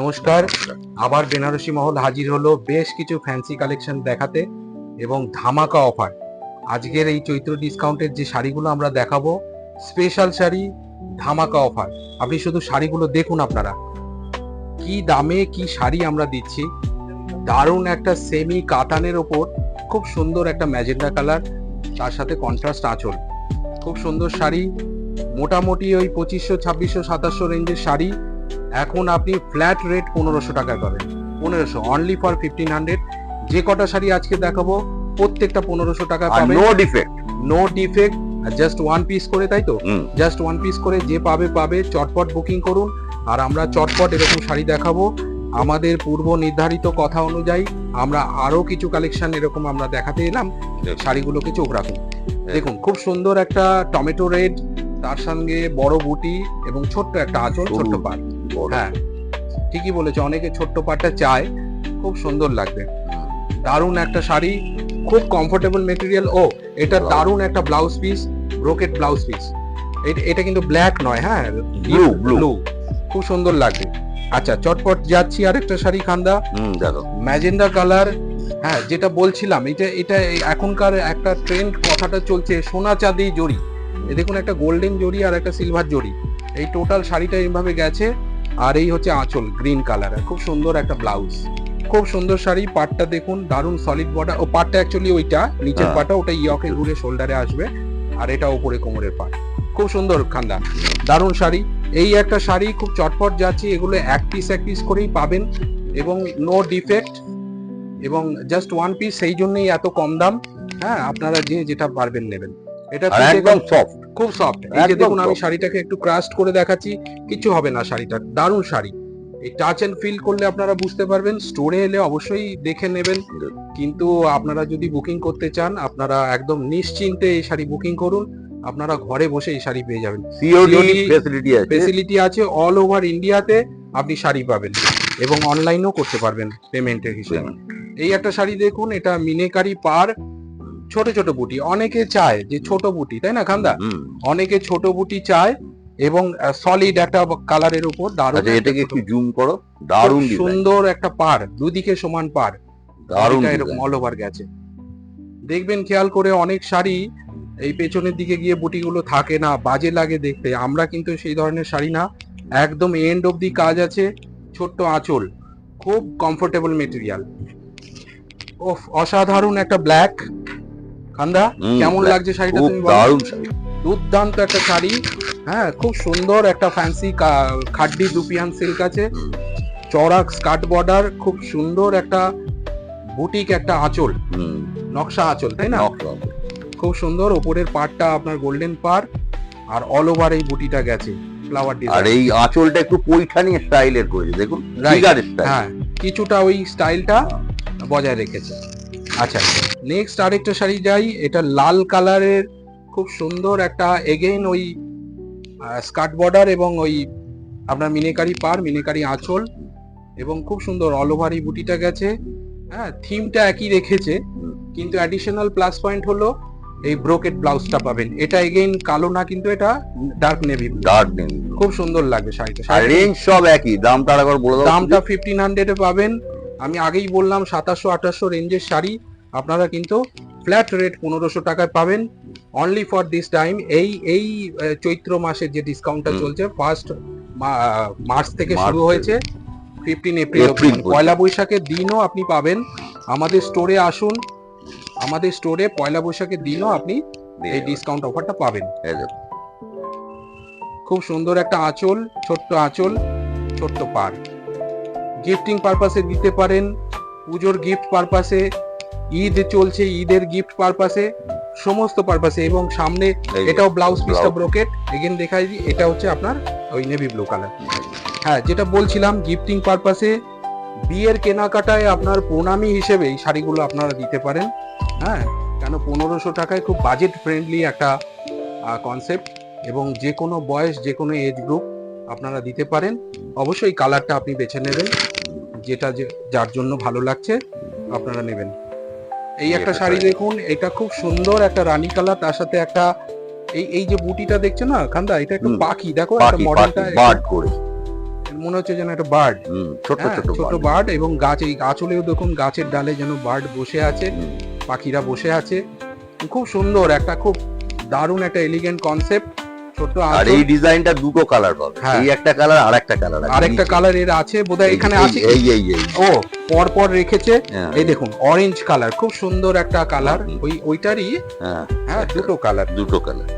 নমস্কার, আবার বেনারসি মহল হাজির হলো বেশ কিছু ফ্যান্সি কালেকশন দেখাতে এবং ধামাকা অফার। আজকের এই চৈত্র ডিসকাউন্টের যে শাড়িগুলো আমরা দেখাবো, স্পেশাল শাড়ি, ধামাকা অফার। আপনি শুধু শাড়িগুলো দেখুন, আপনারা কি দামে কি শাড়ি আমরা দিচ্ছি। দারুণ একটা সেমি কাতানের ওপর খুব সুন্দর একটা ম্যাজেন্ডা কালার, তার সাথে কন্ট্রাস্ট আঁচল। খুব সুন্দর শাড়ি, মোটামুটি ওই 2500, 2600, 2700 রেঞ্জের শাড়ি এখন আপনি ফ্ল্যাট রেট 1500 টাকায় পাবেন। 1500 অনলি ফর 1500। যে কটা শাড়ি আজকে দেখাবো প্রত্যেকটা 1500 টাকায় পাবেন। No defect, just one piece করে, তাই তো? জাস্ট ওয়ান পিস করে যে পাবে চটপট বুকিং করুন। আর আমরা চটপট এরকম শাড়ি দেখাবো। আমাদের পূর্ব নির্ধারিত কথা অনুযায়ী আমরা আরো কিছু কালেকশন এরকম আমরা দেখাতে এলাম। শাড়িগুলোকে চোখ রাখুন। দেখুন, খুব সুন্দর একটা টমেটো রেড, তার সঙ্গে বড় বুটি এবং ছোট্ট একটা আঁচল, ছোট্ট পাড়। হ্যাঁ, ঠিকই বলেছে, অনেকে ছোট্ট পাড়টা চায়, খুব সুন্দর লাগবে। দারুণ একটা শাড়ি, খুব কমফোর্টেবল মেটেরিয়াল। ও, এটা দারুণ একটা blouse piece, brocade blouse piece. এটা কিন্তু ব্ল্যাক নয়, হ্যাঁ, ব্লু, খুব সুন্দর লাগবে। আচ্ছা, চটপট যাচ্ছি আরেকটা শাড়ি খান্দা, ম্যাজেন্ডা কালার। হ্যাঁ, যেটা বলছিলাম, এটা এখনকার একটা ট্রেন্ড, কথাটা চলছে সোনা চাঁদি জড়ি। দেখুন, একটা গোল্ডেন জড়ি আর একটা সিলভার জড়ি, এই টোটাল শাড়িটা এইভাবে গেছে। আর এই হচ্ছে আঁচল, গ্রিন কালারের, খুব সুন্দর একটা ব্লাউজ। খুব সুন্দর শাড়ি। পাটটা দেখুন, দারুণ সলিড বর্ডার। ও পাটটা অ্যাকচুয়ালি ওইটা নিচের পাটটা, ওটা ইয়কে ঘুরে শোল্ডারে আসবে, আর এটা উপরে কোমরের পাট। খুব সুন্দর খান্দা, দারুণ শাড়ি। এই একটা শাড়ি খুব চটপট যাচ্ছি, এগুলো এক পিস করেই পাবেন এবং নো ডিফেক্ট এবং জাস্ট ওয়ান পিস, সেই জন্যই এত কম দাম। হ্যাঁ, আপনারা যেটা পারবেন নেবেন। এটা একদম সফট, খুব সফট। এই যে দেখুন, আমি শাড়িটাকে একটু ক্রাস্ট করে দেখাচ্ছি, কিছু হবে না শাড়িটা। দারুণ শাড়ি, এই টাচ এন্ড ফিল করলে আপনারা বুঝতে পারবেন। স্টোরে এলে অবশ্যই দেখে নেবেন, কিন্তু আপনারা যদি বুকিং করতে চান, আপনারা একদম নিশ্চিন্তে এই শাড়ি বুকিং করুন। আপনারা ঘরে বসে এই শাড়ি পেয়ে যাবেন। ফেসিলিটি আছে, অল ওভার ইন্ডিয়াতে আপনি শাড়ি পাবেন এবং অনলাইনেও করতে পারবেন পেমেন্টের হিসেবে। এই একটা শাড়ি দেখুন, এটা মিনেকারি পার, ছোট ছোট বুটি। অনেকে চায় যে ছোট বুটি, তাই না খান্দা? অনেকে ছোট বুটি চায় এবং সলিড একটা কালারের উপর দারুণ। এটাকে একটু জুম করো, দারুণ সুন্দর একটা পার, দুদিকে সমান পার, দারুণ এরকম অল ওভার গেছে। দেখবেন খেয়াল করে, অনেক শাড়ি এই পেছনের দিকে গিয়ে বুটিগুলো থাকে না, বাজে লাগে দেখতে। আমরা কিন্তু সেই ধরনের শাড়ি না, একদম এন্ড অবধি কাজ আছে, ছোট্ট আঁচল, খুব কমফোর্টেবল মেটেরিয়াল। ওফ, অসাধারণ একটা ব্ল্যাক। খান্দা, কেমন লাগছে শাড়িটা তুমি বলো? দারুণ শাড়ি, দুর্দান্ত একটা শাড়ি। হ্যাঁ, খুব সুন্দর একটা ফ্যান্সি খাড্ডি দুপিয়ান সিল্ক আছে, চওড়া স্কার্ট বর্ডার, খুব সুন্দর একটা বুটিক একটা আঁচল, নকশা আঁচল, তাই না? খুব সুন্দর। উপরের পাড়টা আপনার গোল্ডেন পার, আর অল ওভার এই বুটিটা গেছে ফ্লাওয়ার ডিজাইন। আর এই আঁচলটা একটু পৈঠানি স্টাইলের করেছে, দেখুন, হ্যাঁ, কিছুটা ওই স্টাইলটা বজায় রেখেছে। আচ্ছা, নেক্সট আরেকটা শাড়ি যাই। এটা লাল কালারের, খুব সুন্দর একটা, এগেইন ওই স্কার্ট বর্ডার এবং ওই আপনার মিনেকারি পার, মিনেকারি আঁচল, এবং খুব সুন্দর অল ওভার এই বুটিটা গেছে। হ্যাঁ, থিমটা একই রেখেছে, কিন্তু অ্যাডিশনাল প্লাস পয়েন্ট হলো এই ব্রোকেট ব্লাউজটা পাবেন। এটা এগেইন কালো না, কিন্তু এটা ডার্ক নেভি। খুব সুন্দর লাগবে শাড়িটা। রেঞ্জ সব একই, দামটা আরেকবার বলে দাও। দামটা 1500 এ পাবেন। আমি আগেই বললাম 2700-2800 রেঞ্জের শাড়ি আপনারা কিন্তু ফ্ল্যাট রেট 1500 টাকায় পাবেন, অনলি ফর দিস টাইম। এই চৈত্র মাসের যে ডিসকাউন্টটা চলছে, 1 মার্চ থেকে শুরু হয়েছে, 15 এপ্রিল, পয়লা বৈশাখের দিনও আপনি পাবেন। আমাদের স্টোরে আসুন, আমাদের স্টোরে পয়লা বৈশাখের দিনও আপনি এই ডিসকাউন্ট অফারটা পাবেন। খুব সুন্দর একটা আঁচল, ছোট্ট আঁচল, ছোট্ট পার। গিফটিং পারপাসে দিতে পারেন, পুজোর গিফট পারপাসে, ঈদ চলছে, ঈদের গিফট পারপাসে, সমস্ত পারপাসে। এবং সামনে এটাও ব্লাউজ পিসটা ব্রোকেট, এগেন দেখাই দিই, এটা হচ্ছে আপনার ওই নেভি ব্লু কালার। হ্যাঁ, যেটা বলছিলাম, গিফটিং পারপাসে, বিয়ের কেনাকাটায় আপনার প্রণামী হিসেবে এই শাড়িগুলো আপনারা দিতে পারেন। হ্যাঁ, কেন 1500 টাকায় খুব বাজেট ফ্রেন্ডলি একটা কনসেপ্ট, এবং যে কোনো বয়স, যে কোনো এজ গ্রুপ আপনারা দিতে পারেন। অবশ্যই কালারটা আপনি বেছে নেবেন, যেটা যার জন্য ভালো লাগছে আপনারা নেবেন। এই একটা শাড়ি দেখুন, এটা খুব সুন্দর একটা রানী কালার, তার সাথে একটা এই যে বুটিটা দেখছো না খান্দা, এটা একটা পাখি, দেখো একটা মডেলটা মনে হচ্ছে যেন একটা বার্ড, ছোট ছোট ছোট বার্ড, এবং গাছ, এই আঁচলেও দেখুন গাছের ডালে যেন বার্ড বসে আছে, পাখিরা বসে আছে। খুব সুন্দর একটা, খুব দারুণ একটা এলিগেন্ট কনসেপ্ট। ছোট আর এই ডিজাইনটা দুটো কালার পাবে, হ্যাঁ। এই একটা কালার আর একটা কালার, আরেকটা কালার এর আছে বোধহয়, এখানে আছে। এই এই এই ও পর পর রেখেছে, হ্যাঁ। এই দেখুন অরেঞ্জ কালার, খুব সুন্দর একটা কালার, ওইটারই হ্যাঁ দুটো কালার,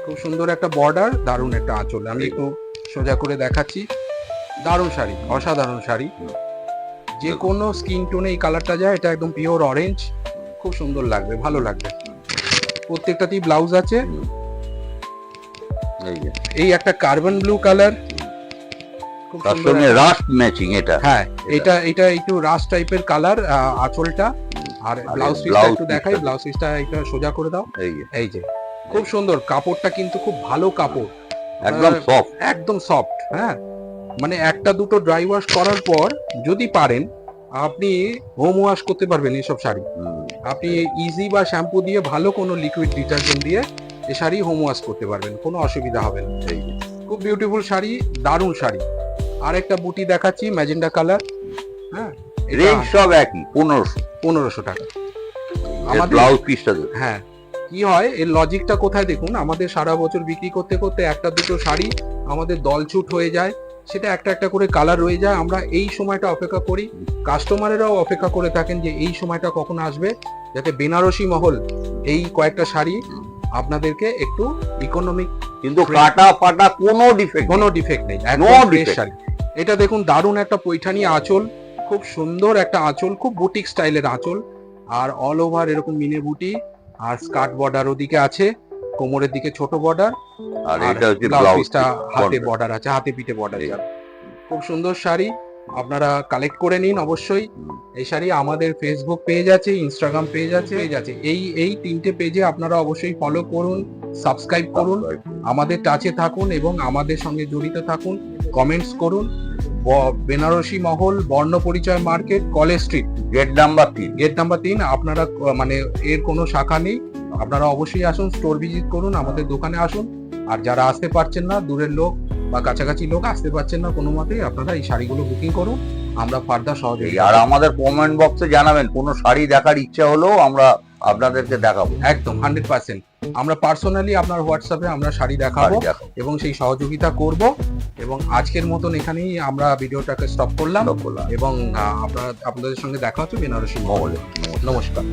খুব সুন্দর একটা বর্ডার, দারুণ একটা আঁচল। আমি একটু সোজা করে দেখাচ্ছি। দারুণ শাড়ি, অসাধারণ শাড়ি, যে কোনো স্কিন টোনে এই কালারটা যায়। এটা একদম পিওর অরেঞ্জ, খুব সুন্দর লাগবে, ভালো লাগবে। প্রত্যেকটাতেই ব্লাউজ আছে। এই একটা কার্বন ব্লু কালার, খুব তার সুন্দর সঙ্গে রাস্ট ম্যাচিং এটা। হ্যাঁ, এটা একটু রাস্ট টাইপের কালার আঁচলটা। আর ব্লাউজ পিসটা একটু দেখাই, ব্লাউজ পিসটা একটু সোজা করে দাও। এই যে খুব সুন্দর কাপড়টা, কিন্তু খুব ভালো কাপড়, একদম সফট, একদম সফট। হ্যাঁ, মানে একটা দুটো ড্রাই ওয়াশ করার পর যদি পারেন আপনি হোম ওয়াশ করতে পারবেন এইসব শাড়ি। আপনি ইজি বা শ্যাম্পু দিয়ে, ভালো কোনো লিকুইড ডিটারজেন্ট দিয়ে এই শাড়ি হোম ওয়াশ করতে পারবেন, কোনো অসুবিধা হবে না। খুব বিউটিফুল শাড়ি, দারুণ শাড়ি। আর একটা বুটি দেখাচ্ছি, ম্যাজেন্ডা কালার। হ্যাঁ, রেঞ্জ সব একই, 1500 টাকা আমাদের। ব্লাউজ পিসটা হ্যাঁ, কি হয় এর লজিকটা কোথায় দেখুন, আমাদের সারা বছর বিক্রি করতে করতে একটা দুটো শাড়ি আমাদের দলছুট হয়ে যায়, সেটা একটা একটা করে কালার রয়ে যায়। আমরা এই সময়টা অপেক্ষা করি, কাস্টমারেরাও অপেক্ষা করে থাকেন যে এই সময়টা কখন আসবে, যাতে বেনারসি মহল এই কয়েকটা শাড়ি আপনাদেরকে একটু ইকোনমিক, কিন্তু কাটা পাটা কোনো ডিফেক্ট নেই, No একদম ফ্রেশ defect। শাড়ি। এটা দেখুন দারুণ একটা পৈঠানি আঁচল, খুব সুন্দর একটা আঁচল, খুব বুটিক স্টাইলের আঁচল, আর অল ওভার এরকম মিনে বুটি, আর স্কার্ট বর্ডার ওদিকে আছে, কোমরের দিকে ছোট বর্ডার, আর এটা হচ্ছে ব্লাউজ ব্লাউজ পিসটা হাতে বর্ডার আছে, হাতে পিঠে বর্ডার যাবে। খুব সুন্দর শাড়ি, আপনারা কালেক্ট করে নিন অবশ্যই। এই শাড়ি আমাদের ফেসবুক পেজ আছে, ইনস্টাগ্রাম পেজ আছে। এই তিনটে পেজে আপনারা অবশ্যই ফলো করুন, সাবস্ক্রাইব করুন, আমাদের টাচে থাকুন এবং আমাদের সঙ্গে জড়িত থাকুন, কমেন্টস করুন। Banarasi Mahal, Barna Parichay market, College Street, gate number 3। আপনারা মানে এর কোনো শাখা নেই, আপনারা অবশ্যই আসুন, স্টোর ভিজিট করুন, আমাদের দোকানে আসুন। আর যারা আসতে পারছেন না, দূরের লোক বা কাছাকাছি লোক আসতে পারছেন না কোনো মতেই, আপনারা এই শাড়িগুলো বুকিং করুন, আমরা ফার্দার সহযোগিতা। আর আমাদের কমেন্ট বক্সে জানাবেন, কোনো শাড়ি দেখার ইচ্ছা হলেও আমরা আপনাদেরকে দেখাবো, একদম 100%। আমরা পার্সোনালি আপনার হোয়াটসঅ্যাপে আমরা শাড়ি দেখাবো এবং সেই সহযোগিতা করব। এবং আজকের মতন এখানেই আমরা ভিডিওটাকে স্টপ করলাম এবং আপনাদের সঙ্গে দেখা হচ্ছে বেনারসি মহলে। নমস্কার।